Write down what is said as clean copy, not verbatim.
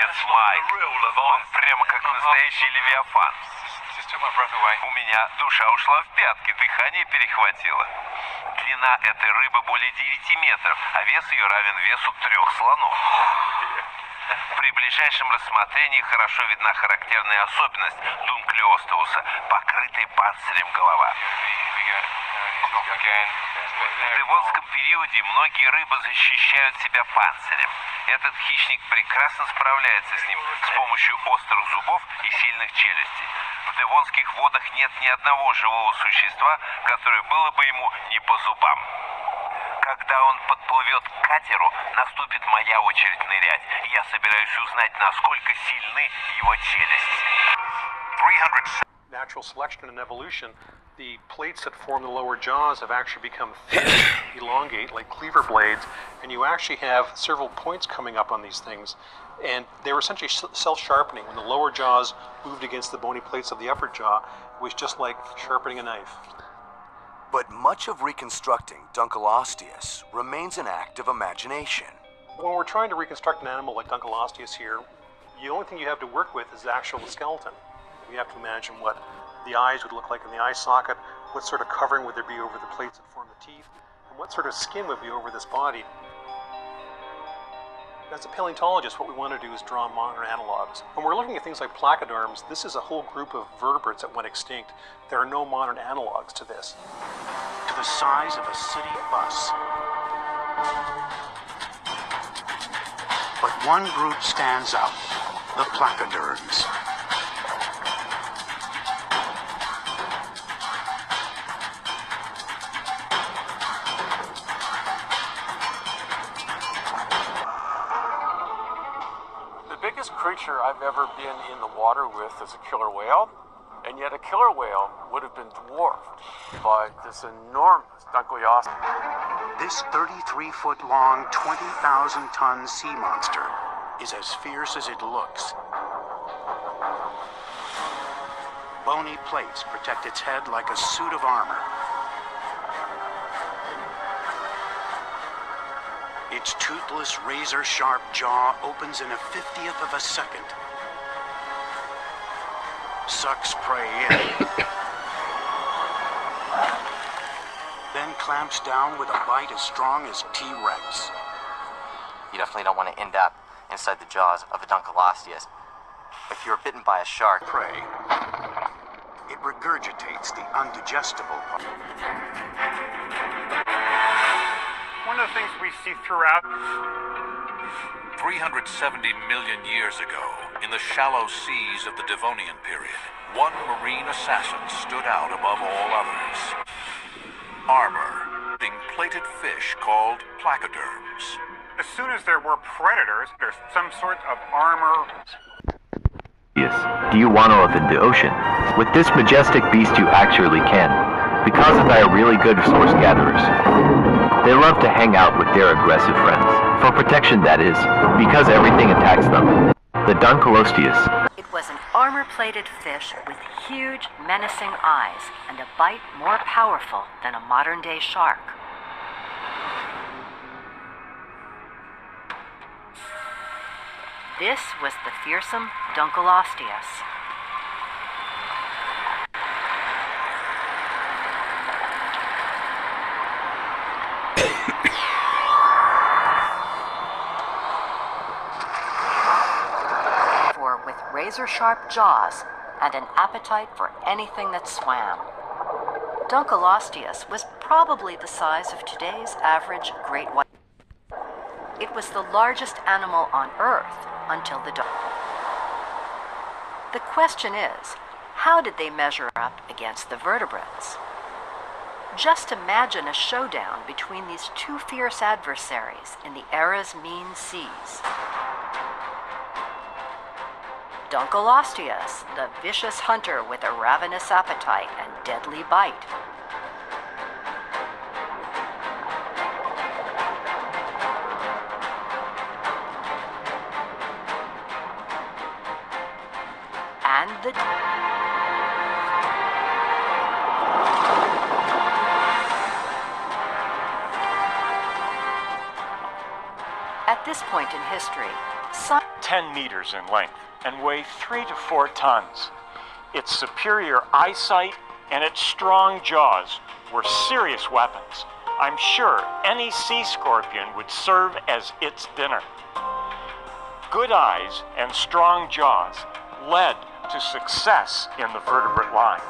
Майк, он прямо как настоящий левиафан. У меня душа ушла в пятки, дыхание перехватило. Длина этой рыбы более 9 метров, а вес ее равен весу 3 слонов. При ближайшем рассмотрении хорошо видна характерная особенность Дунклеостеуса – покрытая панцирем голова. В девонском периоде многие рыбы защищают себя панцирем. Этот хищник прекрасно справляется с ним с помощью острых зубов и сильных челюстей. В девонских водах нет ни одного живого существа, которое было бы ему не по зубам. Когда он подплывет к катеру, наступит моя очередь нырять. Я собираюсь узнать, насколько сильны его челюсти. Natural selection and evolution, the plates that form the lower jaws have actually become thin, elongate like cleaver blades, and you actually have several points coming up on these things. And they were essentially self-sharpening. When the lower jaws moved against the bony plates of the upper jaw, it was just like sharpening a knife. But much of reconstructing Dunkleosteius remains an act of imagination. When we're trying to reconstruct an animal like Dunkleosteius here, the only thing you have to work with is the actual skeleton. You have to imagine what the eyes would look like in the eye socket, what sort of covering would there be over the plates that form the teeth, and what sort of skin would be over this body. As a paleontologist, what we want to do is draw modern analogs. When we're looking at things like placoderms, this is a whole group of vertebrates that went extinct. There are no modern analogs to this. To the size of a city bus. But one group stands out, the placoderms. The biggest creature I've ever been in the water with is a killer whale, and yet a killer whale would have been dwarfed by this enormous Dunkleosteius. This 33-foot-long, 20,000-ton sea monster is as fierce as it looks. Bony plates protect its head like a suit of armor. Its toothless, razor-sharp jaw opens in a 50th of a second. Sucks prey in. Then clamps down with a bite as strong as T-Rex. You definitely don't want to end up inside the jaws of a Dunkleosteius. If you're bitten by a shark, Prey. It regurgitates the undigestible part. One of the things we see throughout 370 million years ago, in the shallow seas of the Devonian period, one marine assassin stood out above all others. Armor, plated fish called placoderms. as soon as there were predators, there's some sort of armor. Yes. Do you want to live in the ocean? With this majestic beast you actually can, because they are really good source gatherers. They love to hang out with their aggressive friends, for protection that is, because everything attacks them. The Dunkleosteius. It was an armor-plated fish with huge, menacing eyes and a bite more powerful than a modern-day shark. This was the fearsome Dunkleosteius. With razor-sharp jaws and an appetite for anything that swam. Dunkleosteius was probably the size of today's average great white. It was the largest animal on Earth until the dawn. The question is, how did they measure up against the vertebrates? Just imagine a showdown between these two fierce adversaries in the era's mean seas. Dunkleosteius, the vicious hunter with a ravenous appetite and deadly bite. And the At this point in history, some 10 meters in length and weigh 3 to 4 tons. Its superior eyesight and its strong jaws were serious weapons. I'm sure any sea scorpion would serve as its dinner. Good eyes and strong jaws led to success in the vertebrate line.